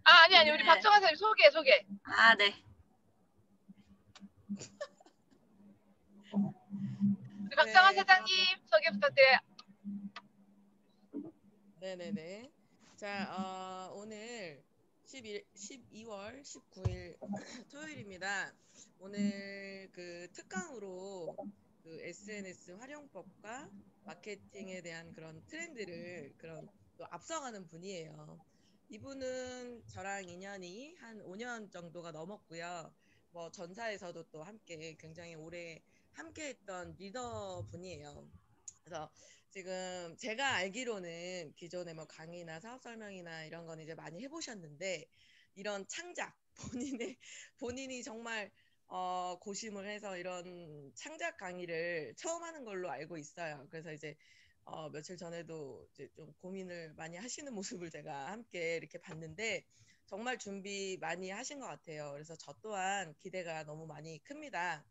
아니, 우리 오늘 박정아 사장님 소개. 네. 우리 박정아 네, 사장님 소개 부탁드려요. 네네네. 자, 오늘 12월 19일 토요일입니다. 오늘 그 특강으로 그 SNS 활용법과 마케팅에 대한 그런 트렌드를 또 앞서가는 분이에요. 이분은 저랑 인연이 한 5년 정도가 넘었고요. 뭐 전사에서도 또 함께 굉장히 오래 함께했던 리더 분이에요. 그래서 지금 제가 알기로는 기존에 뭐 강의나 사업 설명이나 이런 건 이제 많이 해보셨는데 이런 창작 본인이 정말 고심을 해서 이런 창작 강의를 처음 하는 걸로 알고 있어요. 그래서 이제 며칠 전에도 이제 좀 고민을 많이 하시는 모습을 제가 함께 이렇게 봤는데 정말 준비 많이 하신 것 같아요. 그래서 저 또한 기대가 너무 많이 큽니다.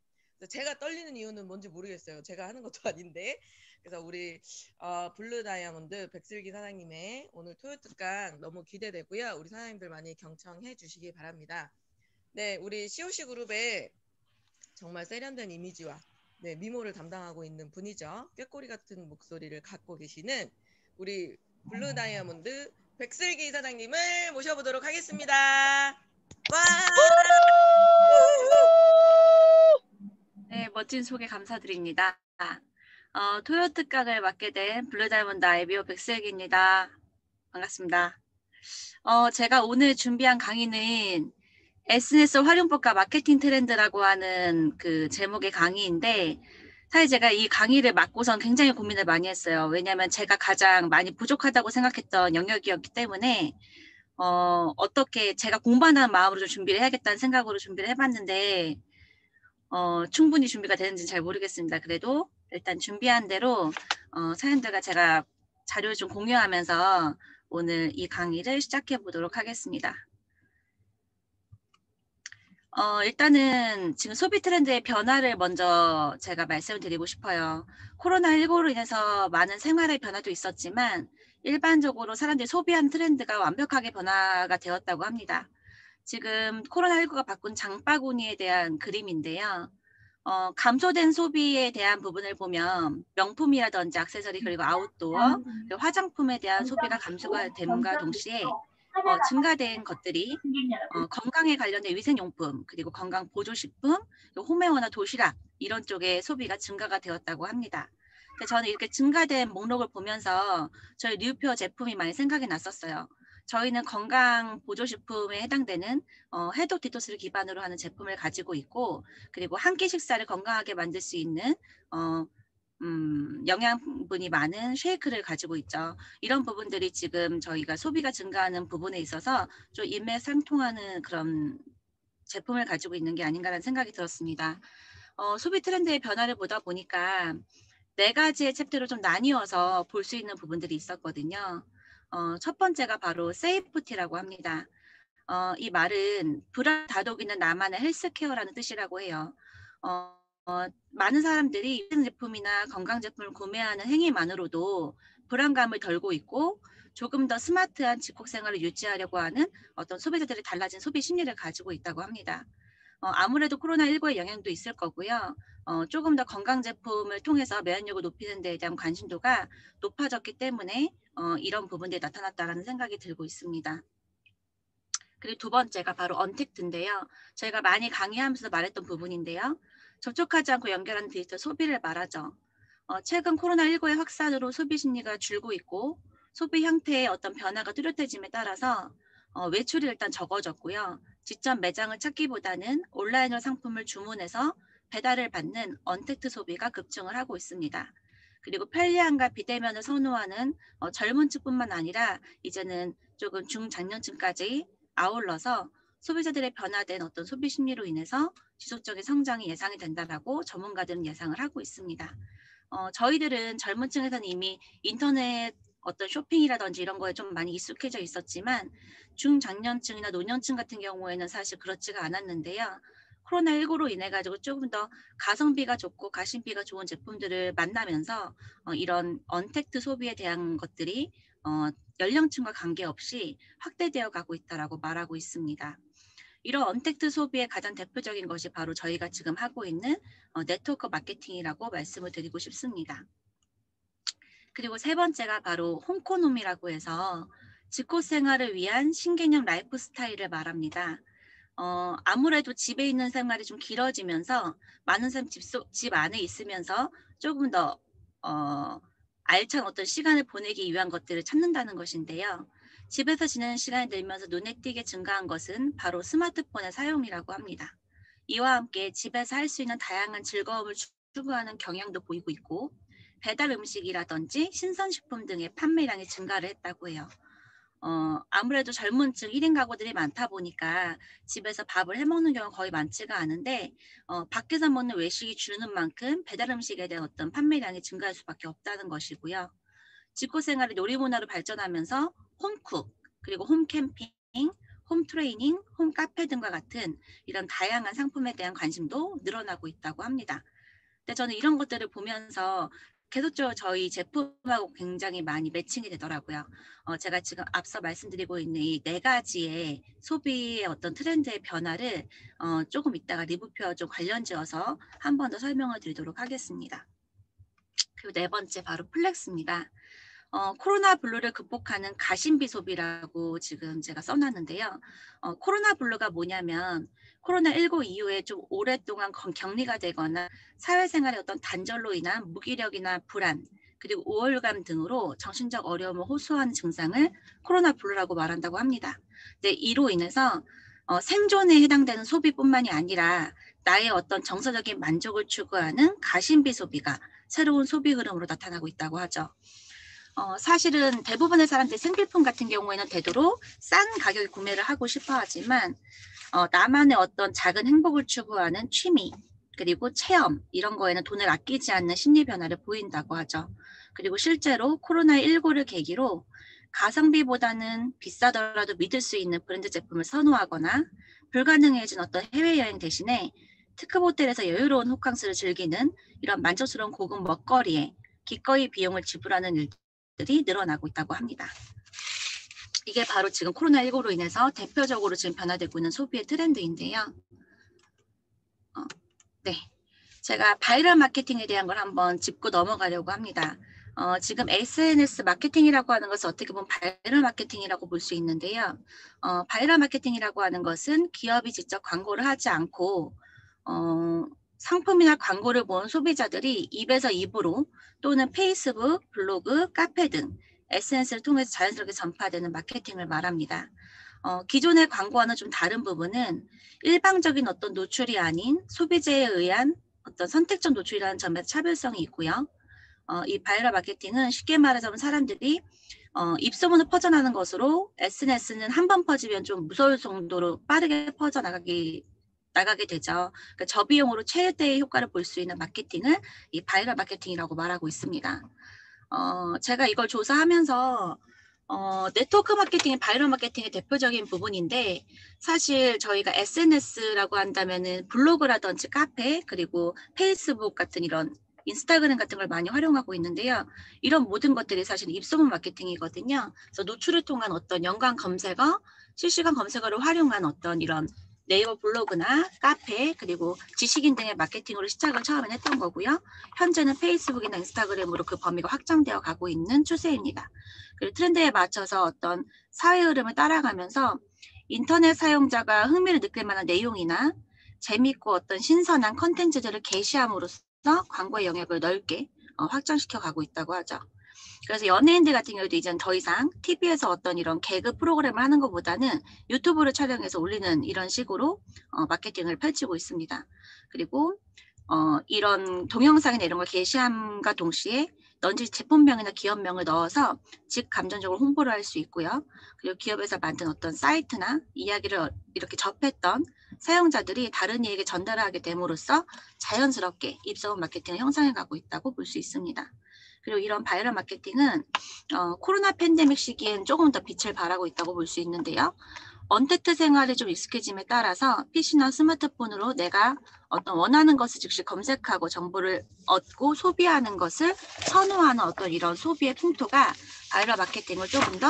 제가 떨리는 이유는 뭔지 모르겠어요. 제가 하는 것도 아닌데. 그래서 우리 블루 다이아몬드 백슬기 사장님의 오늘 토요 특강 너무 기대되고요. 우리 사장님들 많이 경청해 주시기 바랍니다. 네, 우리 COC 그룹의 정말 세련된 이미지와 네, 미모를 담당하고 있는 분이죠. 꾀꼬리 같은 목소리를 갖고 계시는 우리 블루 다이아몬드 백슬기 사장님을 모셔보도록 하겠습니다. 와! 네, 멋진 소개 감사드립니다. 토요 특강을 맡게 된 블루다이몬드 아이비오 백슬기입니다. 반갑습니다. 제가 오늘 준비한 강의는 SNS 활용법과 마케팅 트렌드라고 하는 그 제목의 강의인데, 사실 제가 이 강의를 맡고선 굉장히 고민을 많이 했어요. 왜냐하면 제가 가장 많이 부족하다고 생각했던 영역이었기 때문에 어떻게 제가 공부한다는 마음으로 좀 준비를 해야겠다는 생각으로 준비를 해봤는데 충분히 준비가 되는지는 잘 모르겠습니다. 그래도 일단 준비한 대로 사연들과 제가 자료를 좀 공유하면서 오늘 이 강의를 시작해 보도록 하겠습니다. 일단은 지금 소비 트렌드의 변화를 먼저 제가 말씀을 드리고 싶어요. 코로나19로 인해서 많은 생활의 변화도 있었지만 일반적으로 사람들이 소비한 트렌드가 완벽하게 변화가 되었다고 합니다. 지금 코로나19가 바꾼 장바구니에 대한 그림인데요. 감소된 소비에 대한 부분을 보면 명품이라든지 액세서리 그리고 아웃도어, 그리고 화장품에 대한 소비가 감소가 됨과 동시에 증가된 것들이 건강에 관련된 위생용품, 그리고 건강 보조식품, 홈웨어나 도시락 이런 쪽에 소비가 증가가 되었다고 합니다. 저는 이렇게 증가된 목록을 보면서 저희 뉴표 제품이 많이 생각이 났었어요. 저희는 건강 보조식품에 해당되는 해독 디토스를 기반으로 하는 제품을 가지고 있고, 그리고 한 끼 식사를 건강하게 만들 수 있는 영양분이 많은 쉐이크를 가지고 있죠. 이런 부분들이 지금 저희가 소비가 증가하는 부분에 있어서 좀 일맥상통하는 그런 제품을 가지고 있는 게 아닌가라는 생각이 들었습니다. 소비 트렌드의 변화를 보다 보니까 4가지의 챕터로 좀 나뉘어서 볼 수 있는 부분들이 있었거든요. 첫 번째가 바로 세이프티라고 합니다. 이 말은 불안 다독이는 나만의 헬스케어라는 뜻이라고 해요. 많은 사람들이 제품이나 건강 제품을 구매하는 행위만으로도 불안감을 덜고 있고 조금 더 스마트한 집콕 생활을 유지하려고 하는 어떤 소비자들의 달라진 소비 심리를 가지고 있다고 합니다. 아무래도 코로나19의 영향도 있을 거고요. 조금 더 건강 제품을 통해서 면역력을 높이는 데에 대한 관심도가 높아졌기 때문에 이런 부분들이 나타났다라는 생각이 들고 있습니다. 그리고 두 번째가 바로 언택트인데요. 저희가 많이 강의하면서 말했던 부분인데요. 접촉하지 않고 연결하는 디지털 소비를 말하죠. 최근 코로나19의 확산으로 소비 심리가 줄고 있고 소비 형태의 어떤 변화가 뚜렷해짐에 따라서 외출이 일단 적어졌고요. 직접 매장을 찾기보다는 온라인으로 상품을 주문해서 배달을 받는 언택트 소비가 급증을 하고 있습니다. 그리고 편리함과 비대면을 선호하는 젊은 층뿐만 아니라 이제는 조금 중장년층까지 아울러서 소비자들의 변화된 어떤 소비 심리로 인해서 지속적인 성장이 예상이 된다라고 전문가들은 예상을 하고 있습니다. 저희들은 젊은 층에서는 이미 인터넷 어떤 쇼핑이라든지 이런 거에 좀 많이 익숙해져 있었지만 중장년층이나 노년층 같은 경우에는 사실 그렇지가 않았는데요. 코로나19로 인해 가지고 조금 더 가성비가 좋고 가심비가 좋은 제품들을 만나면서 이런 언택트 소비에 대한 것들이 연령층과 관계없이 확대되어 가고 있다라고 말하고 있습니다. 이런 언택트 소비의 가장 대표적인 것이 바로 저희가 지금 하고 있는 네트워크 마케팅이라고 말씀을 드리고 싶습니다. 그리고 세 번째가 바로 홈코노미라고 해서 직고 생활을 위한 신개념 라이프 스타일을 말합니다. 아무래도 집에 있는 생활이 좀 길어지면서 많은 사람 집 안에 있으면서 조금 더 알찬 어떤 시간을 보내기 위한 것들을 찾는다는 것인데요. 집에서 지내는 시간이 늘면서 눈에 띄게 증가한 것은 바로 스마트폰의 사용이라고 합니다. 이와 함께 집에서 할 수 있는 다양한 즐거움을 추구하는 경향도 보이고 있고 배달 음식이라든지 신선식품 등의 판매량이 증가를 했다고 해요. 아무래도 젊은 층 1인 가구들이 많다 보니까 집에서 밥을 해먹는 경우가 거의 많지가 않은데 밖에서 먹는 외식이 주는 만큼 배달 음식에 대한 어떤 판매량이 증가할 수밖에 없다는 것이고요. 직구 생활이 놀이문화로 발전하면서 홈쿡, 그리고 홈캠핑, 홈트레이닝, 홈카페 등과 같은 이런 다양한 상품에 대한 관심도 늘어나고 있다고 합니다. 근데 저는 이런 것들을 보면서 계속적으로 저희 제품하고 굉장히 많이 매칭이 되더라고요. 제가 지금 앞서 말씀드리고 있는 이 4가지의 소비의 어떤 트렌드의 변화를 조금 이따가 리뷰표와 좀 관련지어서 한 번 더 설명을 드리도록 하겠습니다. 그리고 네 번째 바로 플렉스입니다. 코로나 블루를 극복하는 가심비 소비라고 지금 제가 써놨는데요. 코로나 블루가 뭐냐면 코로나19 이후에 좀 오랫동안 격리가 되거나 사회생활의 어떤 단절로 인한 무기력이나 불안, 그리고 우울감 등으로 정신적 어려움을 호소하는 증상을 코로나 블루라고 말한다고 합니다. 근데 이로 인해서 생존에 해당되는 소비뿐만이 아니라 나의 어떤 정서적인 만족을 추구하는 가심비 소비가 새로운 소비 흐름으로 나타나고 있다고 하죠. 사실은 대부분의 사람들이 생필품 같은 경우에는 되도록 싼 가격에 구매를 하고 싶어 하지만 나만의 어떤 작은 행복을 추구하는 취미, 그리고 체험 이런 거에는 돈을 아끼지 않는 심리 변화를 보인다고 하죠. 그리고 실제로 코로나19를 계기로 가성비보다는 비싸더라도 믿을 수 있는 브랜드 제품을 선호하거나 불가능해진 어떤 해외여행 대신에 특급 호텔에서 여유로운 호캉스를 즐기는 이런 만족스러운 고급 먹거리에 기꺼이 비용을 지불하는 일들이 늘어나고 있다고 합니다. 이게 바로 지금 코로나19로 인해서 대표적으로 지금 변화되고 있는 소비의 트렌드인데요. 네, 제가 바이럴 마케팅에 대한 걸 한번 짚고 넘어가려고 합니다. 지금 SNS 마케팅이라고 하는 것을 어떻게 보면 바이럴 마케팅이라고 볼 수 있는데요. 바이럴 마케팅이라고 하는 것은 기업이 직접 광고를 하지 않고 상품이나 광고를 본 소비자들이 입에서 입으로 또는 페이스북, 블로그, 카페 등 SNS를 통해서 자연스럽게 전파되는 마케팅을 말합니다. 기존의 광고와는 좀 다른 부분은 일방적인 어떤 노출이 아닌 소비자에 의한 어떤 선택적 노출이라는 점에서 차별성이 있고요. 이 바이럴 마케팅은 쉽게 말하자면 사람들이 입소문을 퍼져나가는 것으로 SNS는 한 번 퍼지면 좀 무서울 정도로 빠르게 퍼져나가게 되죠. 그러니까 저비용으로 최대의 효과를 볼 수 있는 마케팅을 이 바이럴 마케팅이라고 말하고 있습니다. 제가 이걸 조사하면서 네트워크 마케팅이 바이럴 마케팅의 대표적인 부분인데 사실 저희가 SNS라고 한다면은 블로그라든지 카페 그리고 페이스북 같은 이런 인스타그램 같은 걸 많이 활용하고 있는데요. 이런 모든 것들이 사실 입소문 마케팅이거든요. 그래서 노출을 통한 어떤 연관 검색어, 실시간 검색어를 활용한 어떤 이런 네이버 블로그나 카페 그리고 지식인 등의 마케팅으로 시작을 처음엔 했던 거고요. 현재는 페이스북이나 인스타그램으로 그 범위가 확장되어 가고 있는 추세입니다. 그리고 트렌드에 맞춰서 어떤 사회 흐름을 따라가면서 인터넷 사용자가 흥미를 느낄 만한 내용이나 재밌고 어떤 신선한 컨텐츠들을 게시함으로써 광고의 영역을 넓게 확장시켜 가고 있다고 하죠. 그래서 연예인들 같은 경우도 이제는 더 이상 TV에서 어떤 이런 개그 프로그램을 하는 것보다는 유튜브를 촬영해서 올리는 이런 식으로 마케팅을 펼치고 있습니다. 그리고 이런 동영상이나 이런 걸 게시함과 동시에 넌지 제품명이나 기업명을 넣어서 즉 감정적으로 홍보를 할 수 있고요. 그리고 기업에서 만든 어떤 사이트나 이야기를 이렇게 접했던 사용자들이 다른 이에게 전달하게 됨으로써 자연스럽게 입소문 마케팅을 형성해 가고 있다고 볼 수 있습니다. 그리고 이런 바이럴 마케팅은 코로나 팬데믹 시기엔 조금 더 빛을 발하고 있다고 볼 수 있는데요. 언택트 생활에 좀 익숙해짐에 따라서 PC나 스마트폰으로 내가 어떤 원하는 것을 즉시 검색하고 정보를 얻고 소비하는 것을 선호하는 어떤 이런 소비의 풍토가 바이럴 마케팅을 조금 더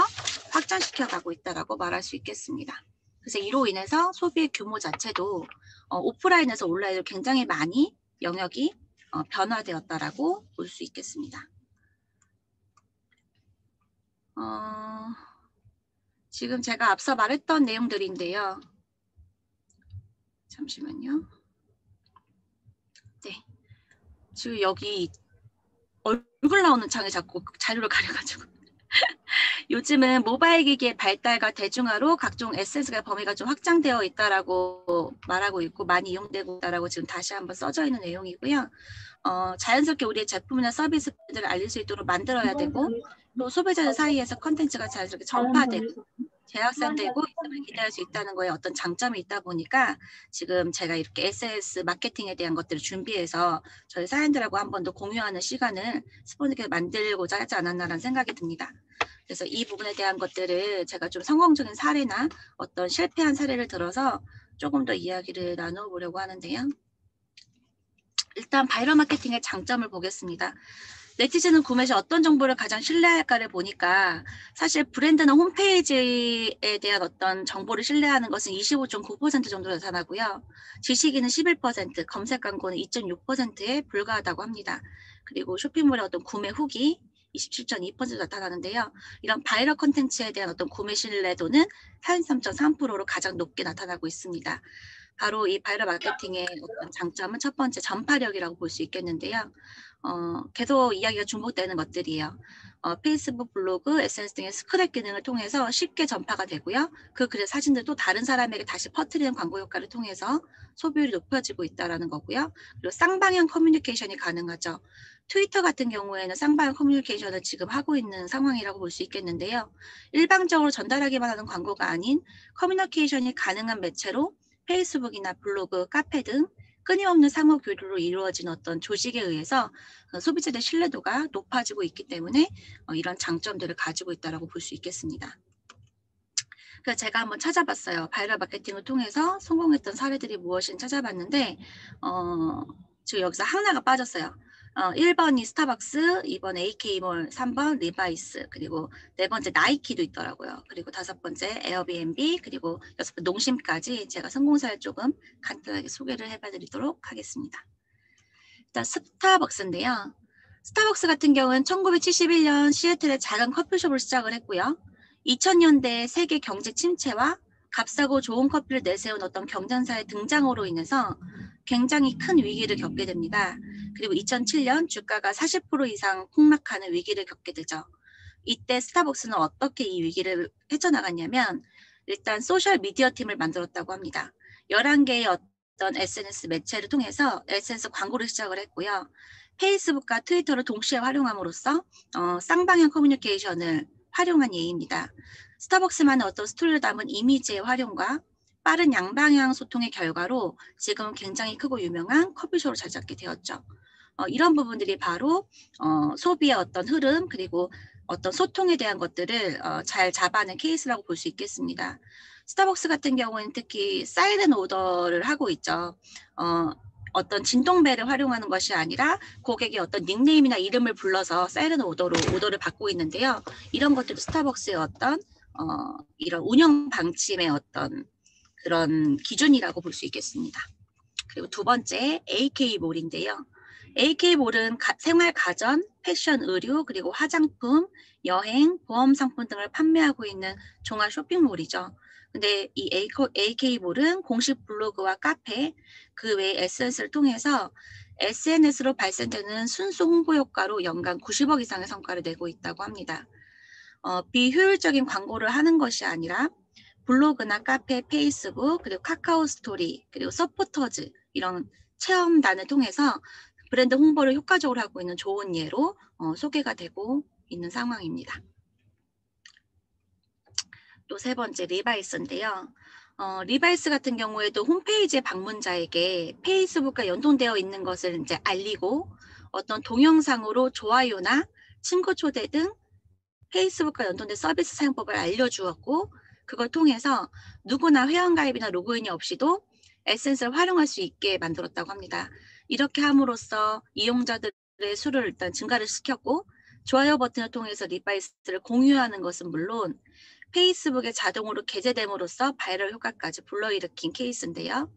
확장시켜 가고 있다라고 말할 수 있겠습니다. 그래서 이로 인해서 소비의 규모 자체도 오프라인에서 온라인으로 굉장히 많이 영역이 변화되었다라고 볼 수 있겠습니다. 지금 제가 앞서 말했던 내용들인데요. 잠시만요. 네. 지금 여기 얼굴 나오는 창에 자꾸 자료를 가려가지고. 요즘은 모바일 기기의 발달과 대중화로 각종 SNS의 범위가 좀 확장되어 있다라고 말하고 있고 많이 이용되고 있다라고 지금 다시 한번 써져 있는 내용이고요. 자연스럽게 우리의 제품이나 서비스들을 알릴 수 있도록 만들어야 되고 또 소비자들 사이에서 컨텐츠가 자연스럽게 전파되고 재확산되고 있음을 기대할 수 있다는 거에 어떤 장점이 있다 보니까 지금 제가 이렇게 SNS 마케팅에 대한 것들을 준비해서 저희 사연들하고 한 번 더 공유하는 시간을 스폰서께 만들고자 하지 않았나라는 생각이 듭니다. 그래서 이 부분에 대한 것들을 제가 좀 성공적인 사례나 어떤 실패한 사례를 들어서 조금 더 이야기를 나눠보려고 하는데요. 일단 바이럴 마케팅의 장점을 보겠습니다. 네티즌은 구매 시 어떤 정보를 가장 신뢰할까를 보니까 사실 브랜드나 홈페이지에 대한 어떤 정보를 신뢰하는 것은 25.9% 정도로 나타나고요. 지식인은 11%, 검색 광고는 2.6%에 불과하다고 합니다. 그리고 쇼핑몰의 어떤 구매 후기 27.2% 나타나는데요. 이런 바이럴 콘텐츠에 대한 어떤 구매 신뢰도는 43.3%로 가장 높게 나타나고 있습니다. 바로 이 바이럴 마케팅의 어떤 장점은 첫 번째 전파력이라고 볼 수 있겠는데요. 계속 이야기가 중복되는 것들이에요. 페이스북, 블로그, SNS 등의 스크랩 기능을 통해서 쉽게 전파가 되고요. 그 글의 사진들도 다른 사람에게 다시 퍼뜨리는 광고 효과를 통해서 소비율이 높아지고 있다는 거고요. 그리고 쌍방향 커뮤니케이션이 가능하죠. 트위터 같은 경우에는 쌍방향 커뮤니케이션을 지금 하고 있는 상황이라고 볼 수 있겠는데요. 일방적으로 전달하기만 하는 광고가 아닌 커뮤니케이션이 가능한 매체로 페이스북이나 블로그, 카페 등 끊임없는 상호 교류로 이루어진 어떤 조직에 의해서 소비자들의 신뢰도가 높아지고 있기 때문에 이런 장점들을 가지고 있다고 볼 수 있겠습니다. 그래서 제가 한번 찾아봤어요. 바이럴 마케팅을 통해서 성공했던 사례들이 무엇인지 찾아봤는데 지금 여기서 하나가 빠졌어요. 1번이 스타벅스, 2번 AK몰, 3번 리바이스, 그리고 4번째 나이키도 있더라고요. 그리고 5번째 에어비앤비, 그리고 6번 농심까지 제가 성공사를 조금 간단하게 소개를 해봐드리도록 하겠습니다. 일단 스타벅스인데요. 스타벅스 같은 경우는 1971년 시애틀에 작은 커피숍을 시작을 했고요. 2000년대 세계 경제 침체와 값싸고 좋은 커피를 내세운 어떤 경쟁사의 등장으로 인해서 굉장히 큰 위기를 겪게 됩니다. 그리고 2007년 주가가 40% 이상 폭락하는 위기를 겪게 되죠. 이때 스타벅스는 어떻게 이 위기를 헤쳐나갔냐면 일단 소셜 미디어 팀을 만들었다고 합니다. 11개의 어떤 SNS 매체를 통해서 SNS 광고를 시작을 했고요. 페이스북과 트위터를 동시에 활용함으로써 쌍방향 커뮤니케이션을 활용한 예입니다. 스타벅스만의 어떤 스토리를 담은 이미지의 활용과 빠른 양방향 소통의 결과로 지금은 굉장히 크고 유명한 커피숍으로 자리 잡게 되었죠. 이런 부분들이 바로 소비의 어떤 흐름 그리고 어떤 소통에 대한 것들을 잘 잡아낸 케이스라고 볼 수 있겠습니다. 스타벅스 같은 경우는 특히 사이렌 오더를 하고 있죠. 어떤 진동벨을 활용하는 것이 아니라 고객의 어떤 닉네임이나 이름을 불러서 사이렌 오더를 받고 있는데요. 이런 것들도 스타벅스의 어떤 이런 운영 방침의 어떤 그런 기준이라고 볼 수 있겠습니다. 그리고 두 번째 AK몰인데요. AK몰은 생활 가전, 패션, 의류, 그리고 화장품, 여행, 보험 상품 등을 판매하고 있는 종합 쇼핑몰이죠. 근데 이 AK몰은 공식 블로그와 카페, 그 외에 SNS를 통해서 SNS로 발생되는 순수 홍보 효과로 연간 90억 이상의 성과를 내고 있다고 합니다. 비효율적인 광고를 하는 것이 아니라 블로그나 카페, 페이스북, 그리고 카카오 스토리, 그리고 서포터즈 이런 체험단을 통해서 브랜드 홍보를 효과적으로 하고 있는 좋은 예로 소개가 되고 있는 상황입니다. 또 세 번째 리바이스인데요. 리바이스 같은 경우에도 홈페이지의 방문자에게 페이스북과 연동되어 있는 것을 이제 알리고 어떤 동영상으로 좋아요나 친구 초대 등 페이스북과 연동된 서비스 사용법을 알려주었고 그걸 통해서 누구나 회원가입이나 로그인이 없이도 에센스를 활용할 수 있게 만들었다고 합니다. 이렇게 함으로써 이용자들의 수를 일단 증가를 시켰고 좋아요 버튼을 통해서 리바이스를 공유하는 것은 물론 페이스북에 자동으로 게재됨으로써 바이럴 효과까지 불러일으킨 케이스인데요.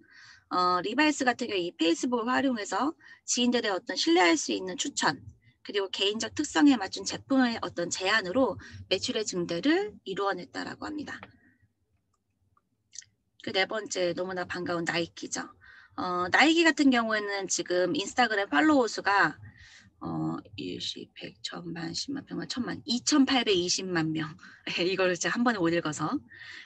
리바이스 같은 경우 이 페이스북을 활용해서 지인들의 어떤 신뢰할 수 있는 추천 그리고 개인적 특성에 맞춘 제품의 어떤 제안으로 매출의 증대를 이루어냈다라고 합니다. 그 네 번째 너무나 반가운 나이키죠. 나이키 같은 경우에는 지금 인스타그램 팔로워 수가 10, 100, 1000만, 10만, 100만, 1000만, 2820만 명. 이걸 제가 한 번에 못 읽어서.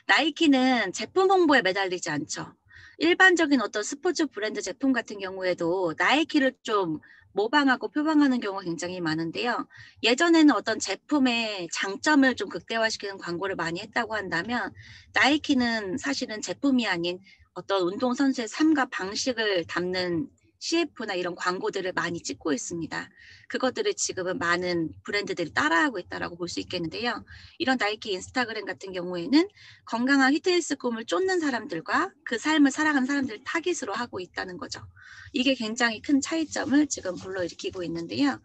나이키는 제품 홍보에 매달리지 않죠. 일반적인 어떤 스포츠 브랜드 제품 같은 경우에도 나이키를 좀 모방하고 표방하는 경우가 굉장히 많은데요. 예전에는 어떤 제품의 장점을 좀 극대화시키는 광고를 많이 했다고 한다면 나이키는 사실은 제품이 아닌 어떤 운동선수의 삶과 방식을 담는 CF나 이런 광고들을 많이 찍고 있습니다. 그것들을 지금은 많은 브랜드들이 따라하고 있다고 볼 수 있겠는데요. 이런 나이키 인스타그램 같은 경우에는 건강한 피트니스 꿈을 쫓는 사람들과 그 삶을 살아가는 사람들을 타깃으로 하고 있다는 거죠. 이게 굉장히 큰 차이점을 지금 불러일으키고 있는데요.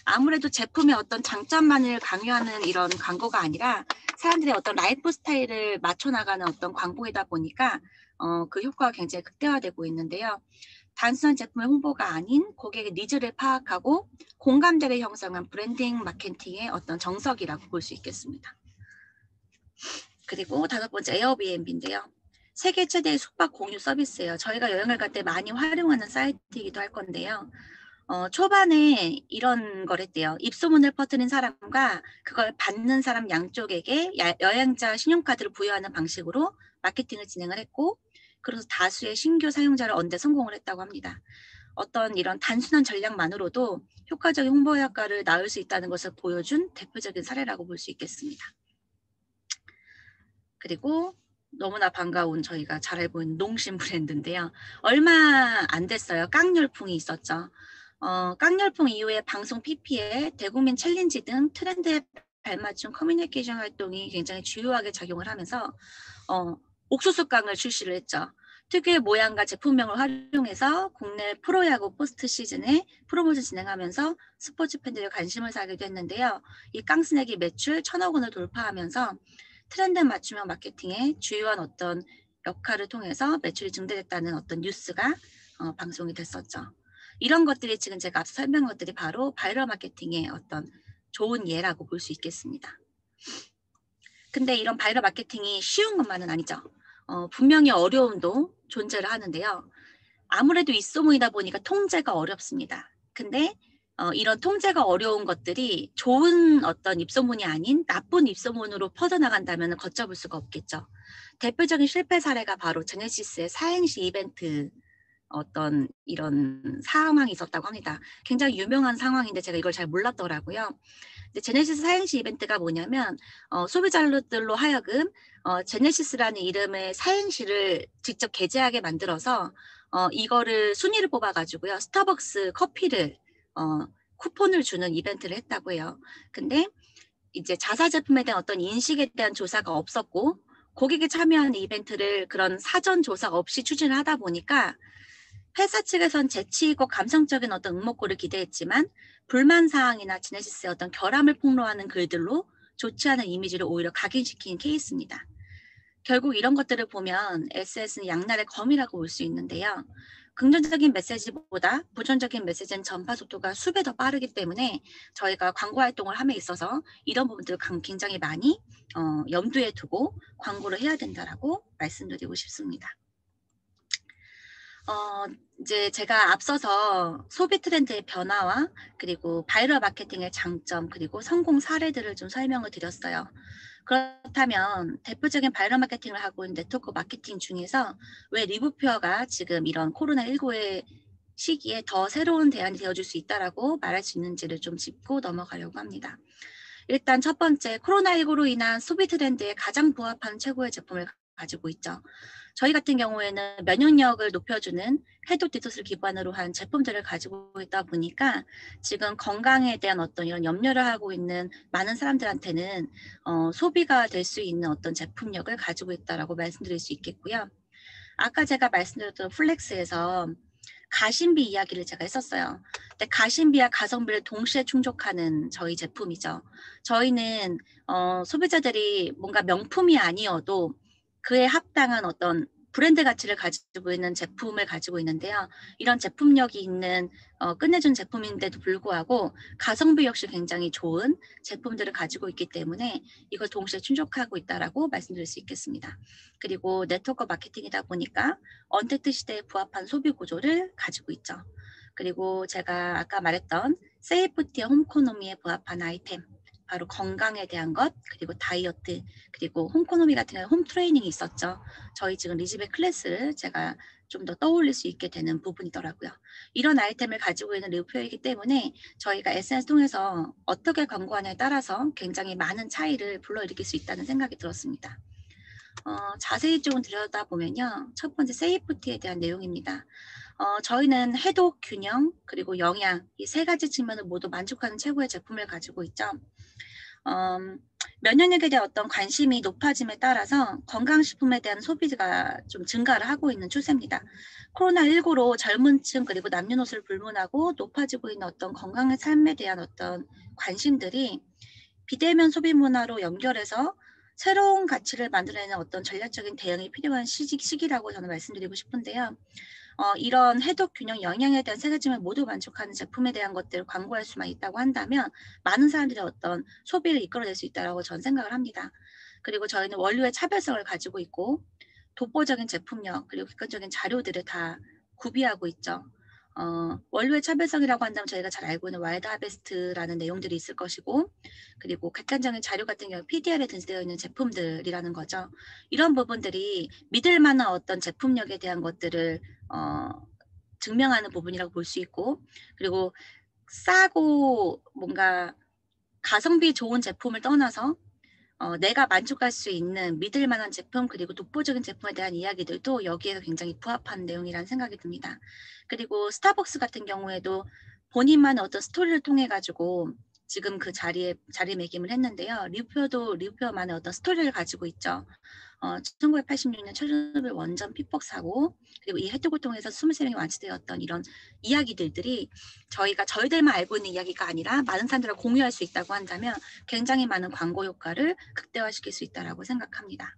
아무래도 제품의 어떤 장점만을 강요하는 이런 광고가 아니라 사람들의 어떤 라이프 스타일을 맞춰나가는 어떤 광고이다 보니까 그 효과가 굉장히 극대화되고 있는데요. 단순한 제품의 홍보가 아닌 고객의 니즈를 파악하고 공감대를 형성한 브랜딩 마케팅의 어떤 정석이라고 볼 수 있겠습니다. 그리고 다섯 번째 에어비앤비인데요. 세계 최대의 숙박 공유 서비스예요. 저희가 여행을 갈 때 많이 활용하는 사이트이기도 할 건데요. 초반에 이런 걸 했대요. 입소문을 퍼뜨린 사람과 그걸 받는 사람 양쪽에게 여행자 신용카드를 부여하는 방식으로 마케팅을 진행을 했고 그래서 다수의 신규 사용자를 얻는 데 성공을 했다고 합니다. 어떤 이런 단순한 전략만으로도 효과적인 홍보 효과를 낳을 수 있다는 것을 보여준 대표적인 사례라고 볼 수 있겠습니다. 그리고 너무나 반가운 저희가 잘 알고 있는 농심 브랜드인데요. 얼마 안 됐어요. 깡열풍이 있었죠. 깡열풍 이후에 방송 PP에 대국민 챌린지 등 트렌드에 발맞춘 커뮤니케이션 활동이 굉장히 주요하게 작용을 하면서 옥수수깡을 출시를 했죠. 특유의 모양과 제품명을 활용해서 국내 프로야구 포스트 시즌에 프로모션 진행하면서 스포츠 팬들의 관심을 사기도 했는데요. 이 깡스낵이 매출 1000억 원을 돌파하면서 트렌드 맞춤형 마케팅의 주요한 어떤 역할을 통해서 매출이 증대됐다는 어떤 뉴스가 방송이 됐었죠. 이런 것들이 지금 제가 앞서 설명한 것들이 바로 바이럴 마케팅의 어떤 좋은 예라고 볼 수 있겠습니다. 근데 이런 바이럴 마케팅이 쉬운 것만은 아니죠. 분명히 어려움도 존재를 하는데요. 아무래도 입소문이다 보니까 통제가 어렵습니다. 근데 이런 통제가 어려운 것들이 좋은 어떤 입소문이 아닌 나쁜 입소문으로 퍼져나간다면 걷잡을 수가 없겠죠. 대표적인 실패 사례가 바로 제네시스의 사행시 이벤트 어떤 이런 상황이 있었다고 합니다. 굉장히 유명한 상황인데 제가 이걸 잘 몰랐더라고요. 근데 제네시스 사행시 이벤트가 뭐냐면 소비자들로 하여금 제네시스라는 이름의 사행시를 직접 게재하게 만들어서 이거를 순위를 뽑아가지고요. 스타벅스 커피를 쿠폰을 주는 이벤트를 했다고 해요. 근데 이제 자사 제품에 대한 어떤 인식에 대한 조사가 없었고 고객이 참여하는 이벤트를 그런 사전 조사 없이 추진을 하다 보니까 회사 측에선 재치 있고 감성적인 어떤 응모꼴을 기대했지만 불만 사항이나 제네시스의 어떤 결함을 폭로하는 글들로 좋지 않은 이미지를 오히려 각인시킨 케이스입니다. 결국 이런 것들을 보면 SNS는 양날의 검이라고 볼 수 있는데요. 긍정적인 메시지보다 부정적인 메시지는 전파 속도가 수배 더 빠르기 때문에 저희가 광고 활동을 함에 있어서 이런 부분들을 굉장히 많이 염두에 두고 광고를 해야 된다라고 말씀드리고 싶습니다. 이제 제가 앞서서 소비 트렌드의 변화와 그리고 바이럴 마케팅의 장점 그리고 성공 사례들을 좀 설명을 드렸어요. 그렇다면 대표적인 바이럴 마케팅을 하고 있는 네트워크 마케팅 중에서 왜 리뷰표어가 지금 이런 코로나19의 시기에 더 새로운 대안이 되어줄 수 있다라고 말할 수 있는지를 좀 짚고 넘어가려고 합니다. 일단 첫 번째, 코로나19로 인한 소비 트렌드에 가장 부합하는 최고의 제품을 가지고 있죠. 저희 같은 경우에는 면역력을 높여주는 해독 디톡스를 기반으로 한 제품들을 가지고 있다 보니까 지금 건강에 대한 어떤 이런 염려를 하고 있는 많은 사람들한테는 소비가 될 수 있는 어떤 제품력을 가지고 있다라고 말씀드릴 수 있겠고요. 아까 제가 말씀드렸던 플렉스에서 가심비 이야기를 제가 했었어요. 근데 가심비와 가성비를 동시에 충족하는 저희 제품이죠. 저희는 소비자들이 뭔가 명품이 아니어도 그에 합당한 어떤 브랜드 가치를 가지고 있는 제품을 가지고 있는데요. 이런 제품력이 있는 끝내준 제품인데도 불구하고 가성비 역시 굉장히 좋은 제품들을 가지고 있기 때문에 이걸 동시에 충족하고 있다라고 말씀드릴 수 있겠습니다. 그리고 네트워크 마케팅이다 보니까 언택트 시대에 부합한 소비 구조를 가지고 있죠. 그리고 제가 아까 말했던 세이프티와 홈코노미에 부합한 아이템, 바로 건강에 대한 것, 그리고 다이어트, 그리고 홈코노미 같은 경우는 홈 트레이닝이 있었죠. 저희 지금 리즈베 클래스를 제가 좀 더 떠올릴 수 있게 되는 부분이더라고요. 이런 아이템을 가지고 있는 리뷰표이기 때문에 저희가 SNS 통해서 어떻게 광고하냐에 따라서 굉장히 많은 차이를 불러일으킬 수 있다는 생각이 들었습니다. 자세히 좀 들여다보면요. 첫 번째 세이프티에 대한 내용입니다. 저희는 해독, 균형, 그리고 영양 이 세 가지 측면을 모두 만족하는 최고의 제품을 가지고 있죠. 면역력에 대한 어떤 관심이 높아짐에 따라서 건강식품에 대한 소비가 좀 증가를 하고 있는 추세입니다. 코로나19로 젊은 층 그리고 남녀노소를 불문하고 높아지고 있는 어떤 건강의 삶에 대한 어떤 관심들이 비대면 소비 문화로 연결해서 새로운 가치를 만들어내는 어떤 전략적인 대응이 필요한 시기라고 저는 말씀드리고 싶은데요. 이런 해독, 균형, 영양에 대한 세 가지만 모두 만족하는 제품에 대한 것들을 광고할 수만 있다고 한다면 많은 사람들의 어떤 소비를 이끌어낼 수 있다고 저는 생각을 합니다. 그리고 저희는 원료의 차별성을 가지고 있고 독보적인 제품력 그리고 객관적인 자료들을 다 구비하고 있죠. 원료의 차별성이라고 한다면 저희가 잘 알고 있는 와일드 하베스트라는 내용들이 있을 것이고 그리고 객관적인 자료 같은 경우 PDR에 등재되어 있는 제품들이라는 거죠. 이런 부분들이 믿을 만한 어떤 제품력에 대한 것들을 증명하는 부분이라고 볼 수 있고 그리고 싸고 뭔가 가성비 좋은 제품을 떠나서 내가 만족할 수 있는 믿을 만한 제품 그리고 독보적인 제품에 대한 이야기들도 여기에서 굉장히 부합한 내용이라는 생각이 듭니다. 그리고 스타벅스 같은 경우에도 본인만의 어떤 스토리를 통해 가지고 지금 그 자리매김을 했는데요. 리뷰표만의 어떤 스토리를 가지고 있죠. 1986년 체르노빌 원전 피폭 사고 그리고 이 혜택을 통해서 23명이 완치되었던 이런 이야기들이 저희들만 알고 있는 이야기가 아니라 많은 사람들과 공유할 수 있다고 한다면 굉장히 많은 광고 효과를 극대화시킬 수 있다고 생각합니다.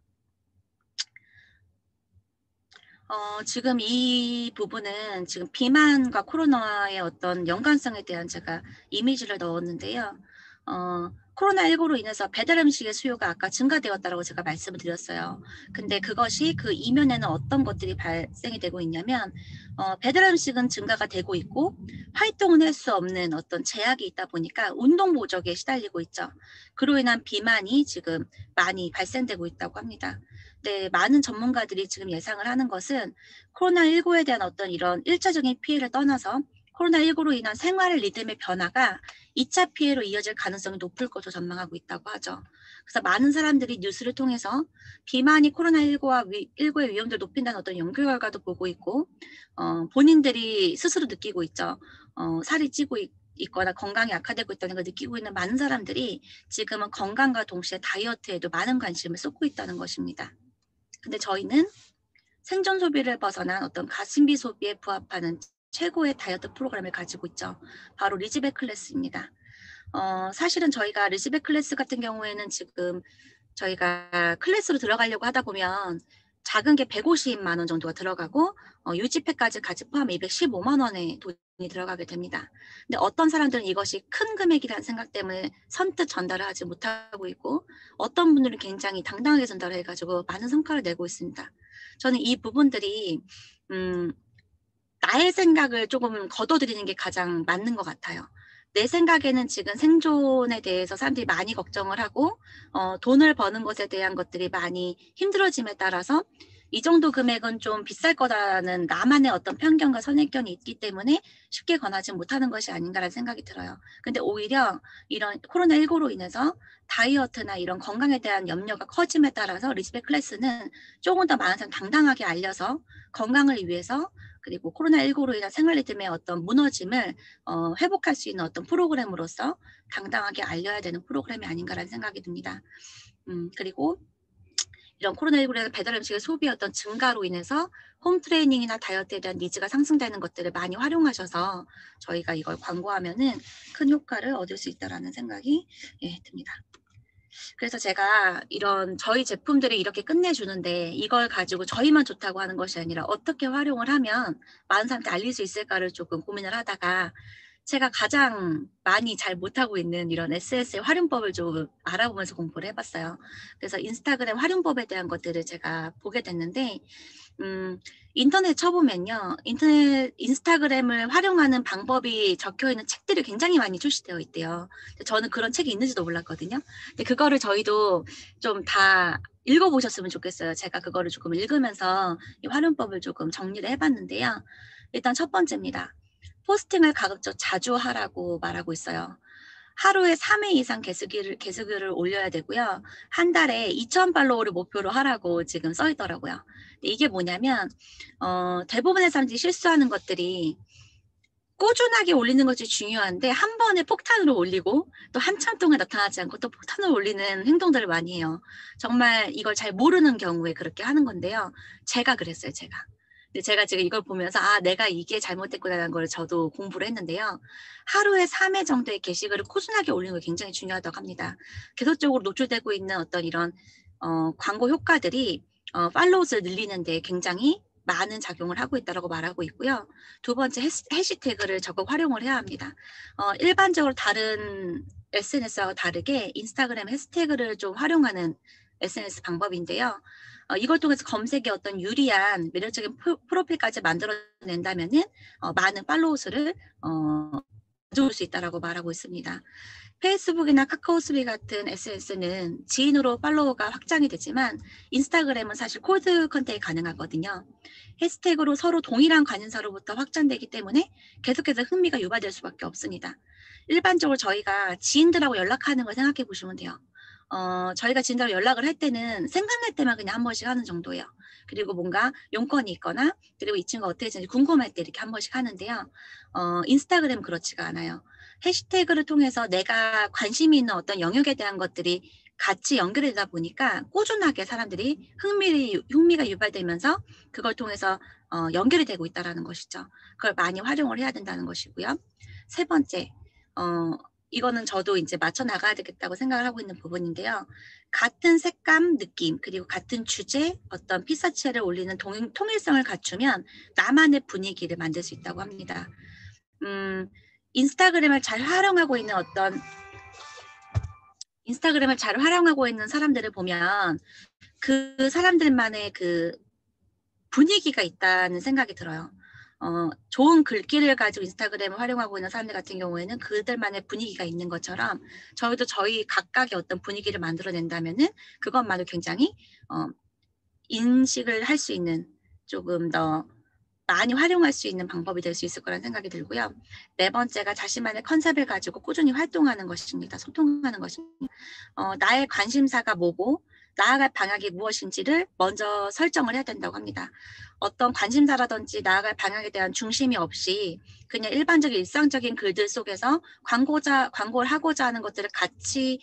지금 이 부분은 지금 비만과 코로나의 어떤 연관성에 대한 제가 이미지를 넣었는데요. 코로나19로 인해서 배달 음식의 수요가 아까 증가되었다고 제가 말씀을 드렸어요. 근데 그것이 그 이면에는 어떤 것들이 발생이 되고 있냐면 배달 음식은 증가가 되고 있고 활동은 할 수 없는 어떤 제약이 있다 보니까 운동 보적에 시달리고 있죠. 그로 인한 비만이 지금 많이 발생되고 있다고 합니다. 네, 많은 전문가들이 지금 예상을 하는 것은 코로나19에 대한 어떤 이런 1차적인 피해를 떠나서 코로나19로 인한 생활 리듬의 변화가 2차 피해로 이어질 가능성이 높을 것으로 전망하고 있다고 하죠. 그래서 많은 사람들이 뉴스를 통해서 비만이 코로나19의 위험도를 높인다는 어떤 연구 결과도 보고 있고 본인들이 스스로 느끼고 있죠. 살이 찌고 있거나 건강이 악화되고 있다는 걸 느끼고 있는 많은 사람들이 지금은 건강과 동시에 다이어트에도 많은 관심을 쏟고 있다는 것입니다. 근데 저희는 생존 소비를 벗어난 어떤 가심비 소비에 부합하는 최고의 다이어트 프로그램을 가지고 있죠. 바로 리즈베 클래스입니다. 사실은 저희가 리즈베 클래스 같은 경우에는 지금 저희가 클래스로 들어가려고 하다 보면 작은 게 150만 원 정도가 들어가고 유지費까지 같이 포함해 215만 원의 돈이 들어가게 됩니다. 근데 어떤 사람들은 이것이 큰 금액이라는 생각 때문에 선뜻 전달을 하지 못하고 있고 어떤 분들은 굉장히 당당하게 전달을 해가지고 많은 성과를 내고 있습니다. 저는 이 부분들이 나의 생각을 조금 거둬들이는 게 가장 맞는 것 같아요. 내 생각에는 지금 생존에 대해서 사람들이 많이 걱정을 하고 돈을 버는 것에 대한 것들이 많이 힘들어짐에 따라서 이 정도 금액은 좀 비쌀 거다라는 나만의 어떤 편견과 선입견이 있기 때문에 쉽게 권하지 못하는 것이 아닌가라는 생각이 들어요. 근데 오히려 이런 코로나19로 인해서 다이어트나 이런 건강에 대한 염려가 커짐에 따라서 리스펙 클래스는 조금 더 많은 사람 당당하게 알려서 건강을 위해서 그리고 코로나19로 인한 생활 리듬의 어떤 무너짐을 회복할 수 있는 어떤 프로그램으로서 당당하게 알려야 되는 프로그램이 아닌가라는 생각이 듭니다. 그리고 이런 코로나19로 인한 배달 음식의 소비의 어떤 증가로 인해서 홈 트레이닝이나 다이어트에 대한 니즈가 상승되는 것들을 많이 활용하셔서 저희가 이걸 광고하면은 큰 효과를 얻을 수 있다라는 생각이 듭니다. 그래서 제가 이런 저희 제품들이 이렇게 끝내주는데 이걸 가지고 저희만 좋다고 하는 것이 아니라 어떻게 활용을 하면 많은 사람한테 알릴 수 있을까를 조금 고민을 하다가 제가 가장 많이 잘 못하고 있는 이런 SNS의 활용법을 좀 알아보면서 공부를 해봤어요. 그래서 인스타그램 활용법에 대한 것들을 제가 보게 됐는데 인터넷 쳐보면요. 인스타그램을 활용하는 방법이 적혀있는 책들이 굉장히 많이 출시되어 있대요. 저는 그런 책이 있는지도 몰랐거든요. 근데 그거를 저희도 좀 다 읽어보셨으면 좋겠어요. 제가 그거를 조금 읽으면서 이 활용법을 조금 정리를 해봤는데요. 일단 첫 번째입니다. 포스팅을 가급적 자주 하라고 말하고 있어요. 하루에 3회 이상 개수기를 올려야 되고요. 한 달에 2,000 팔로워를 목표로 하라고 지금 써 있더라고요. 이게 뭐냐면 대부분의 사람들이 실수하는 것들이 꾸준하게 올리는 것이 중요한데 한 번에 폭탄으로 올리고 또 한참 동안 나타나지 않고 또 폭탄을 올리는 행동들을 많이 해요. 정말 이걸 잘 모르는 경우에 그렇게 하는 건데요. 제가 그랬어요, 제가. 근데 제가 지금 이걸 보면서 내가 이게 잘못됐구나라는 걸 저도 공부를 했는데요. 하루에 3회 정도의 게시글을 꾸준하게 올리는 게 굉장히 중요하다고 합니다. 계속적으로 노출되고 있는 어떤 이런 광고 효과들이 팔로우 수를 늘리는 데 굉장히 많은 작용을 하고 있다고 말하고 있고요. 두 번째 해시태그를 적극 활용을 해야 합니다. 일반적으로 다른 SNS와 다르게 인스타그램 해시태그를 좀 활용하는 SNS 방법인데요. 이걸 통해서 검색에 어떤 유리한 매력적인 프로필까지 만들어낸다면은 많은 팔로우 수를 가져올 수 있다고 말하고 있습니다. 페이스북이나 카카오스토리 같은 SNS는 지인으로 팔로워가 확장이 되지만 인스타그램은 사실 콜드 컨택이 가능하거든요. 해시태그로 서로 동일한 관심사로부터 확장되기 때문에 계속해서 흥미가 유발될 수밖에 없습니다. 일반적으로 저희가 지인들하고 연락하는 걸 생각해 보시면 돼요. 저희가 지인들하고 연락을 할 때는 생각날 때만 그냥 한 번씩 하는 정도예요. 그리고 뭔가 용건이 있거나 그리고 이 친구가 어떻게 지는지 궁금할 때 이렇게 한 번씩 하는데요. 인스타그램 그렇지가 않아요. 해시태그를 통해서 내가 관심이 있는 어떤 영역에 대한 것들이 같이 연결되다 보니까 꾸준하게 사람들이 흥미가 유발되면서 그걸 통해서 연결이 되고 있다는 것이죠. 그걸 많이 활용을 해야 된다는 것이고요. 세 번째, 이거는 저도 이제 맞춰 나가야 되겠다고 생각을 하고 있는 부분인데요. 같은 색감, 느낌, 그리고 같은 주제, 어떤 피사체를 올리는 통일성을 갖추면 나만의 분위기를 만들 수 있다고 합니다. 인스타그램을 잘 활용하고 있는 사람들을 보면 그 사람들만의 그 분위기가 있다는 생각이 들어요. 좋은 글귀를 가지고 인스타그램을 활용하고 있는 사람들 같은 경우에는 그들만의 분위기가 있는 것처럼 저희도 저희 각각의 어떤 분위기를 만들어낸다면은 그것만으로 굉장히 인식을 할 수 있는 조금 더 많이 활용할 수 있는 방법이 될 수 있을 거라는 생각이 들고요. 네 번째가 자신만의 컨셉을 가지고 꾸준히 활동하는 것입니다. 소통하는 것입니다. 나의 관심사가 뭐고 나아갈 방향이 무엇인지를 먼저 설정을 해야 된다고 합니다. 어떤 관심사라든지 나아갈 방향에 대한 중심이 없이 그냥 일반적인 일상적인 글들 속에서 광고를 하고자 하는 것들을 같이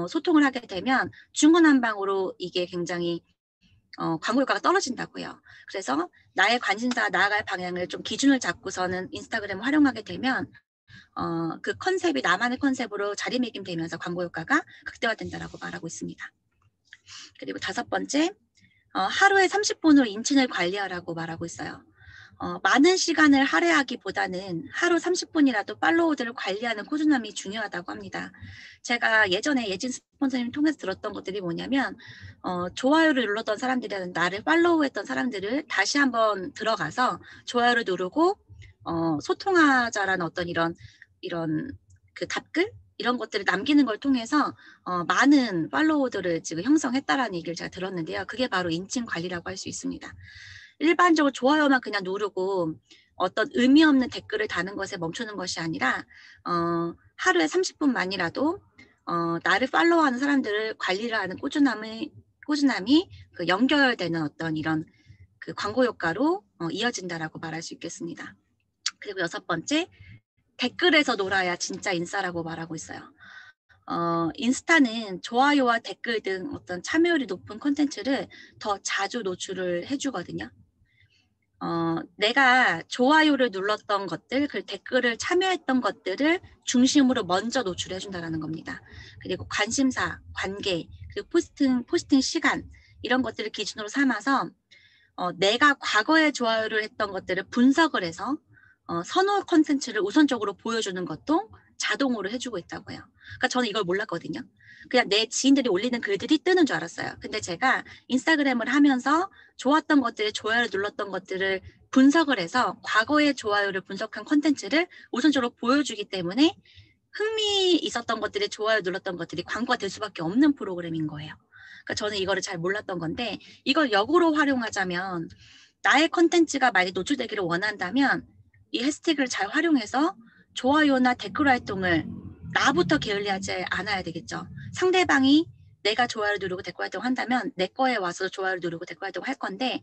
소통을 하게 되면 중구난방으로 이게 굉장히 광고 효과가 떨어진다고요. 그래서 나의 관심사, 나아갈 방향을 좀 기준을 잡고서는 인스타그램을 활용하게 되면 그 컨셉이 나만의 컨셉으로 자리매김되면서 광고 효과가 극대화된다라고 말하고 있습니다. 그리고 다섯 번째, 하루에 30분으로 인친을 관리하라고 말하고 있어요. 많은 시간을 할애하기보다는 하루 30분이라도 팔로워들을 관리하는 꾸준함이 중요하다고 합니다. 제가 예전에 예진 스폰서님 통해서 들었던 것들이 뭐냐면 좋아요를 눌렀던 사람들이라는 나를 팔로우했던 사람들을 다시 한번 들어가서 좋아요를 누르고 소통하자라는 어떤 이런 그 답글 이런 것들을 남기는 걸 통해서 많은 팔로워들을 지금 형성했다라는 얘기를 제가 들었는데요. 그게 바로 인칭 관리라고 할 수 있습니다. 일반적으로 좋아요만 그냥 누르고 어떤 의미 없는 댓글을 다는 것에 멈추는 것이 아니라 하루에 30분만이라도 나를 팔로우하는 사람들을 관리를 하는 꾸준함이 그 연결되는 어떤 이런 그 광고 효과로 이어진다라고 말할 수 있겠습니다. 그리고 6번째, 댓글에서 놀아야 진짜 인싸라고 말하고 있어요. 인스타는 좋아요와 댓글 등 어떤 참여율이 높은 콘텐츠를 더 자주 노출을 해주거든요. 내가 좋아요를 눌렀던 것들, 그 댓글을 참여했던 것들을 중심으로 먼저 노출해 준다는 겁니다. 그리고 관심사, 관계, 그리고 포스팅 시간 이런 것들을 기준으로 삼아서 내가 과거에 좋아요를 했던 것들을 분석을 해서 선호 콘텐츠를 우선적으로 보여주는 것도 자동으로 해주고 있다고 해요. 그러니까 저는 이걸 몰랐거든요. 그냥 내 지인들이 올리는 글들이 뜨는 줄 알았어요. 근데 제가 인스타그램을 하면서 좋았던 것들을 좋아요를 눌렀던 것들을 분석을 해서 과거의 좋아요를 분석한 콘텐츠를 우선적으로 보여주기 때문에 흥미 있었던 것들이 좋아요 눌렀던 것들이 광고가 될 수밖에 없는 프로그램인 거예요. 그러니까 저는 이거를 잘 몰랐던 건데 이걸 역으로 활용하자면 나의 콘텐츠가 많이 노출되기를 원한다면 이 해시태그를 잘 활용해서 좋아요나 댓글 활동을 나부터 게을리하지 않아야 되겠죠. 상대방이 내가 좋아요를 누르고 댓글 활동을 한다면 내 거에 와서 좋아요를 누르고 댓글 활동을 할 건데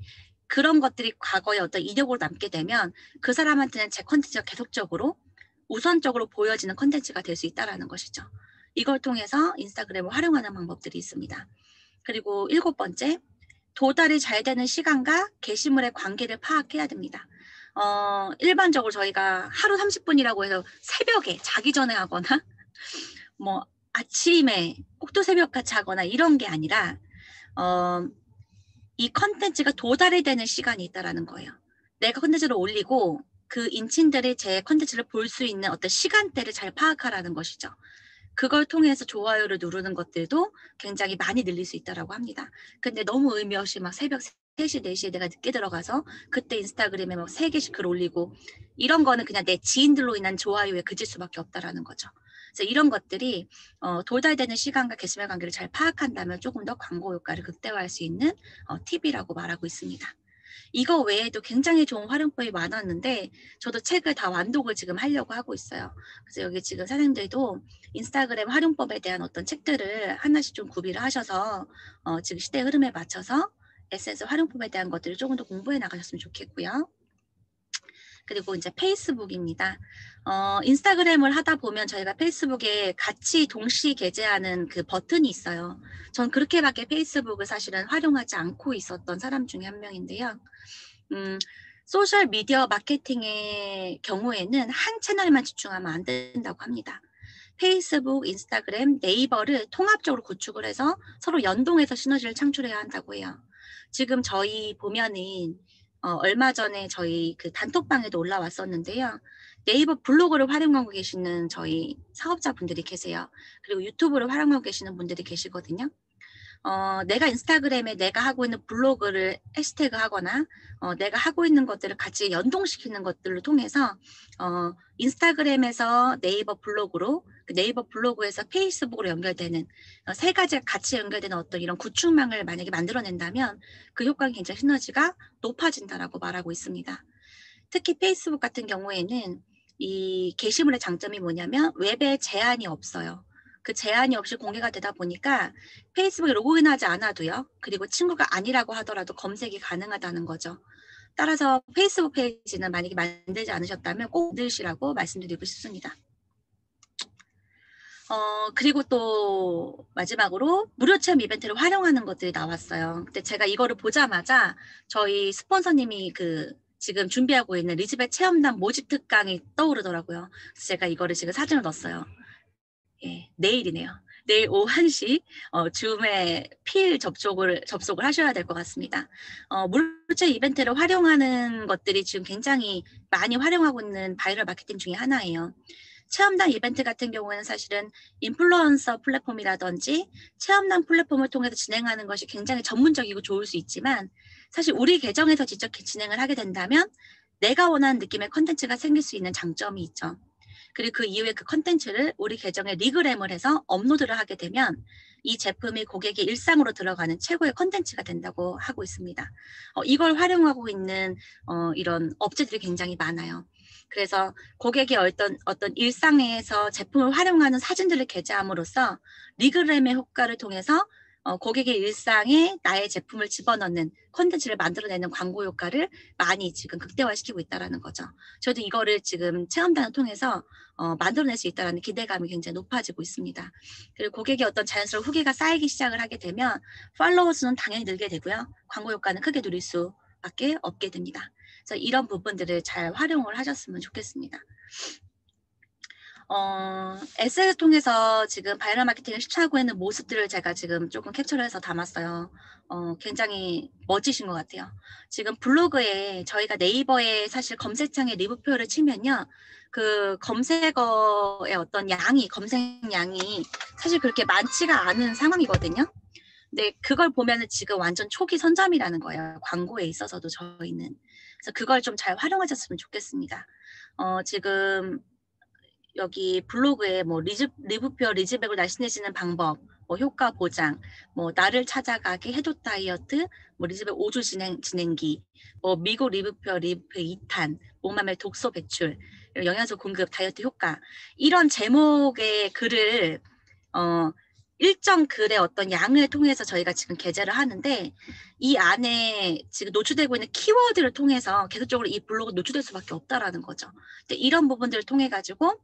그런 것들이 과거에 어떤 이력으로 남게 되면 그 사람한테는 제 콘텐츠가 계속적으로 우선적으로 보여지는 콘텐츠가 될 수 있다는 것이죠. 이걸 통해서 인스타그램을 활용하는 방법들이 있습니다. 그리고 7번째, 도달이 잘 되는 시간과 게시물의 관계를 파악해야 됩니다. 일반적으로 저희가 하루 30분이라고 해서 새벽에 자기 전에 하거나 뭐 아침에 꼭 또 새벽같이 하거나 이런 게 아니라 이 컨텐츠가 도달이 되는 시간이 있다는 거예요. 내가 컨텐츠를 올리고 그 인친들이 제 컨텐츠를 볼 수 있는 어떤 시간대를 잘 파악하라는 것이죠. 그걸 통해서 좋아요를 누르는 것들도 굉장히 많이 늘릴 수 있다고 합니다. 근데 너무 의미 없이 막 새벽 3시, 4시에 내가 늦게 들어가서 그때 인스타그램에 막 3개씩 글 올리고 이런 거는 그냥 내 지인들로 인한 좋아요에 그칠 수밖에 없다라는 거죠. 그래서 이런 것들이 도달되는 시간과 게시물 관계를 잘 파악한다면 조금 더 광고 효과를 극대화할 수 있는 팁이라고 말하고 있습니다. 이거 외에도 굉장히 좋은 활용법이 많았는데 저도 책을 다 완독을 지금 하려고 하고 있어요. 그래서 여기 지금 사장님들도 인스타그램 활용법에 대한 어떤 책들을 하나씩 좀 구비를 하셔서 지금 시대 흐름에 맞춰서 SNS 활용법에 대한 것들을 조금 더 공부해 나가셨으면 좋겠고요. 그리고 이제 페이스북입니다. 인스타그램을 하다 보면 저희가 페이스북에 같이 동시 게재하는 그 버튼이 있어요. 전 그렇게밖에 페이스북을 사실은 활용하지 않고 있었던 사람 중에 한 명인데요. 소셜 미디어 마케팅의 경우에는 한 채널만 집중하면 안 된다고 합니다. 페이스북, 인스타그램, 네이버를 통합적으로 구축을 해서 서로 연동해서 시너지를 창출해야 한다고 해요. 지금 저희 보면은 얼마 전에 저희 그 단톡방에도 올라왔었는데요. 네이버 블로그를 활용하고 계시는 저희 사업자분들이 계세요. 그리고 유튜브를 활용하고 계시는 분들이 계시거든요. 내가 인스타그램에 내가 하고 있는 블로그를 해시태그 하거나 내가 하고 있는 것들을 같이 연동시키는 것들을 통해서 인스타그램에서 네이버 블로그로 네이버 블로그에서 페이스북으로 연결되는 세 가지가 같이 연결되는 어떤 이런 구축망을 만약에 만들어낸다면 그 효과가 굉장히 시너지가 높아진다라고 말하고 있습니다. 특히 페이스북 같은 경우에는 이 게시물의 장점이 뭐냐면 웹에 제한이 없어요. 그 제한이 없이 공개가 되다 보니까 페이스북에 로그인하지 않아도요. 그리고 친구가 아니라고 하더라도 검색이 가능하다는 거죠. 따라서 페이스북 페이지는 만약에 만들지 않으셨다면 꼭 만드시라고 말씀드리고 싶습니다. 그리고 또 마지막으로 무료 체험 이벤트를 활용하는 것들이 나왔어요. 근데 제가 이거를 보자마자 저희 스폰서님이 지금 준비하고 있는 리즈벳 체험단 모집 특강이 떠오르더라고요. 그래서 제가 이거를 지금 사진을 넣었어요. 예, 내일이네요. 내일 오후 1시 줌에 필 접속을 하셔야 될 것 같습니다. 물체 이벤트를 활용하는 것들이 지금 굉장히 많이 활용하고 있는 바이럴 마케팅 중에 하나예요. 체험단 이벤트 같은 경우에는 사실은 인플루언서 플랫폼이라든지 체험단 플랫폼을 통해서 진행하는 것이 굉장히 전문적이고 좋을 수 있지만 사실 우리 계정에서 직접 진행을 하게 된다면 내가 원하는 느낌의 컨텐츠가 생길 수 있는 장점이 있죠. 그리고 그 이후에 그 컨텐츠를 우리 계정에 리그램을 해서 업로드를 하게 되면 이 제품이 고객의 일상으로 들어가는 최고의 컨텐츠가 된다고 하고 있습니다. 이걸 활용하고 있는 이런 업체들이 굉장히 많아요. 그래서 고객의 어떤 일상에서 제품을 활용하는 사진들을 게재함으로써 리그램의 효과를 통해서 고객의 일상에 나의 제품을 집어넣는 콘텐츠를 만들어내는 광고 효과를 많이 지금 극대화시키고 있다는 거죠. 저도 이거를 지금 체험단을 통해서 만들어낼 수 있다는 기대감이 굉장히 높아지고 있습니다. 그리고 고객의 어떤 자연스러운 후기가 쌓이기 시작을 하게 되면 팔로워 수는 당연히 늘게 되고요. 광고 효과는 크게 누릴 수밖에 없게 됩니다. 그래서 이런 부분들을 잘 활용을 하셨으면 좋겠습니다. SNS 통해서 지금 바이럴 마케팅을 실천하고 있는 모습들을 제가 지금 조금 캡처를 해서 담았어요. 굉장히 멋지신 것 같아요. 지금 블로그에 저희가 네이버에 사실 검색창에 리뷰표를 치면요. 그 검색어의 어떤 양이, 검색량이 사실 그렇게 많지가 않은 상황이거든요. 근데 그걸 보면은 지금 완전 초기 선점이라는 거예요. 광고에 있어서도 저희는. 그래서 그걸 좀 잘 활용하셨으면 좋겠습니다. 지금 여기 블로그에 뭐 리뷰표 리즈백을 날씬해지는 방법, 뭐 효과 보장, 뭐 나를 찾아가기 해독 다이어트, 뭐 리즈백 5주 진행기, 뭐 미국 리뷰표 2탄, 목마멜 독소 배출, 영양소 공급 다이어트 효과, 이런 제목의 글을 일정 글의 어떤 양을 통해서 저희가 지금 게재를 하는데 이 안에 지금 노출되고 있는 키워드를 통해서 계속적으로 이 블로그 노출될 수밖에 없다라는 거죠. 근데 이런 부분들을 통해 가지고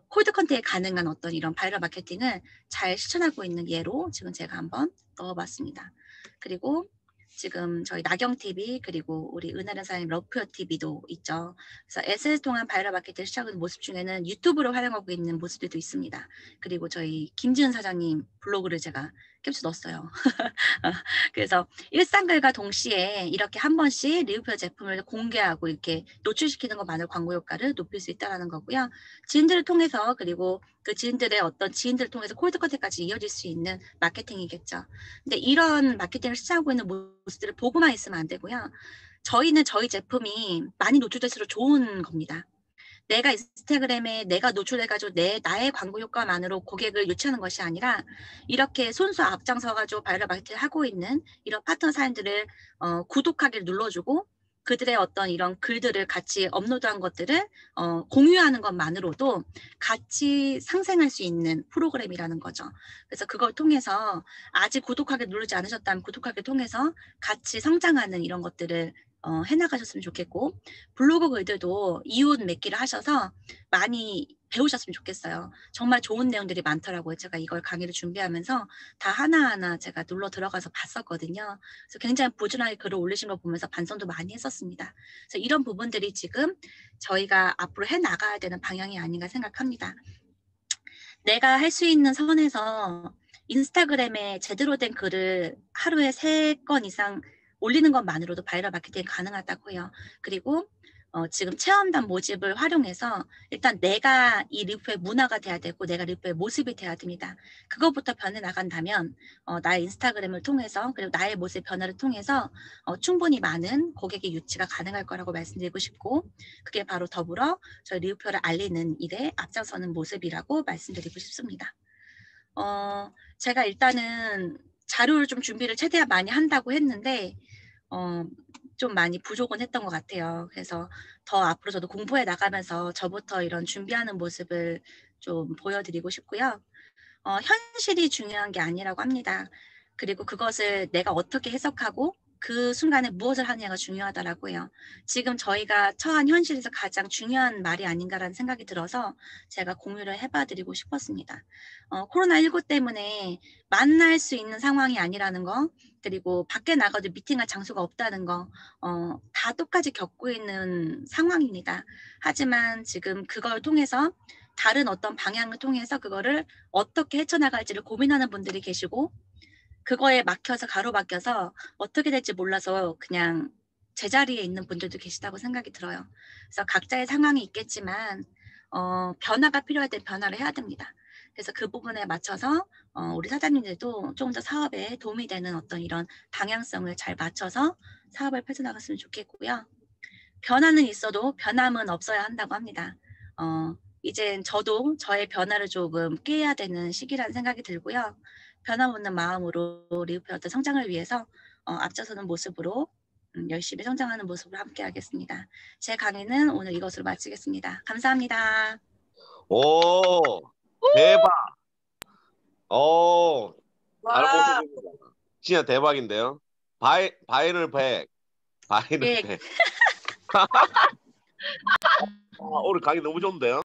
콜드 컨택에 가능한 어떤 이런 바이럴 마케팅을 잘 실천하고 있는 예로 지금 제가 한번 넣어봤습니다. 그리고 지금 저희 나경TV 그리고 우리 은하련 사장님 러프요TV도 있죠. 그래서 SNS 통한 바이럴 마케팅을 시작하는 모습 중에는 유튜브를 활용하고 있는 모습들도 있습니다. 그리고 저희 김지은 사장님 블로그를 제가 캡처 넣었어요. 그래서 일상글과 동시에 이렇게 한 번씩 리뷰표 제품을 공개하고 이렇게 노출시키는 것만으로 광고 효과를 높일 수 있다는 거고요. 지인들을 통해서 그리고 그 지인들의 어떤 지인들을 통해서 콜드 컨택까지 이어질 수 있는 마케팅이겠죠. 근데 이런 마케팅을 시작하고 있는 모습들을 보고만 있으면 안 되고요. 저희는 저희 제품이 많이 노출될수록 좋은 겁니다. 내가 인스타그램에 내가 노출해가지고 나의 광고 효과만으로 고객을 유치하는 것이 아니라 이렇게 손수 앞장서가지고 바이럴 마케팅을 하고 있는 이런 파트너 사람들을 구독하기를 눌러주고 그들의 어떤 이런 글들을 같이 업로드한 것들을 공유하는 것만으로도 같이 상생할 수 있는 프로그램이라는 거죠. 그래서 그걸 통해서 아직 구독하기 누르지 않으셨다면 구독하기 통해서 같이 성장하는 이런 것들을 해나가셨으면 좋겠고 블로그 글들도 이웃 맺기를 하셔서 많이 배우셨으면 좋겠어요. 정말 좋은 내용들이 많더라고요. 제가 이걸 강의를 준비하면서 다 하나하나 제가 눌러 들어가서 봤었거든요. 그래서 굉장히 부지런하게 글을 올리신 걸 보면서 반성도 많이 했었습니다. 그래서 이런 부분들이 지금 저희가 앞으로 해나가야 되는 방향이 아닌가 생각합니다. 내가 할 수 있는 선에서 인스타그램에 제대로 된 글을 하루에 3건 이상 올리는 것만으로도 바이럴 마케팅이 가능하다고 해요. 그리고 지금 체험단 모집을 활용해서 일단 내가 이 리뷰의 문화가 돼야 되고 내가 리뷰의 모습이 돼야 됩니다. 그것부터 변해 나간다면 나의 인스타그램을 통해서 그리고 나의 모습 변화를 통해서 충분히 많은 고객의 유치가 가능할 거라고 말씀드리고 싶고 그게 바로 더불어 저희 리뷰표를 알리는 일에 앞장서는 모습이라고 말씀드리고 싶습니다. 제가 일단은 자료를 좀 준비를 최대한 많이 한다고 했는데 좀 많이 부족은 했던 것 같아요. 그래서 더 앞으로 저도 공부해 나가면서 저부터 이런 준비하는 모습을 좀 보여드리고 싶고요. 현실이 중요한 게 아니라고 합니다. 그리고 그것을 내가 어떻게 해석하고 그 순간에 무엇을 하느냐가 중요하다라고 해요. 지금 저희가 처한 현실에서 가장 중요한 말이 아닌가라는 생각이 들어서 제가 공유를 해봐드리고 싶었습니다. 코로나19 때문에 만날 수 있는 상황이 아니라는 거 그리고 밖에 나가도 미팅할 장소가 없다는 거 다 똑같이 겪고 있는 상황입니다. 하지만 지금 그걸 통해서 다른 어떤 방향을 통해서 그거를 어떻게 헤쳐나갈지를 고민하는 분들이 계시고 그거에 막혀서 가로막혀서 어떻게 될지 몰라서 그냥 제자리에 있는 분들도 계시다고 생각이 들어요. 그래서 각자의 상황이 있겠지만 변화가 필요할 때 변화를 해야 됩니다. 그래서 그 부분에 맞춰서 우리 사장님들도 조금 더 사업에 도움이 되는 어떤 이런 방향성을 잘 맞춰서 사업을 펼쳐나갔으면 좋겠고요. 변화는 있어도 변함은 없어야 한다고 합니다. 이젠 저도 저의 변화를 조금 깨야 되는 시기라는 생각이 들고요. 변함없는 마음으로 리우페어트 성장을 위해서 앞서서는 모습으로 열심히 성장하는 모습을 함께 하겠습니다. 제 강의는 오늘 이것으로 마치겠습니다. 감사합니다. 오, 대박. 잘 와, 보셨습니다. 진짜 대박인데요. 바이럴 백. 바이럴 예. 백. 오늘 강의 너무 좋은데요?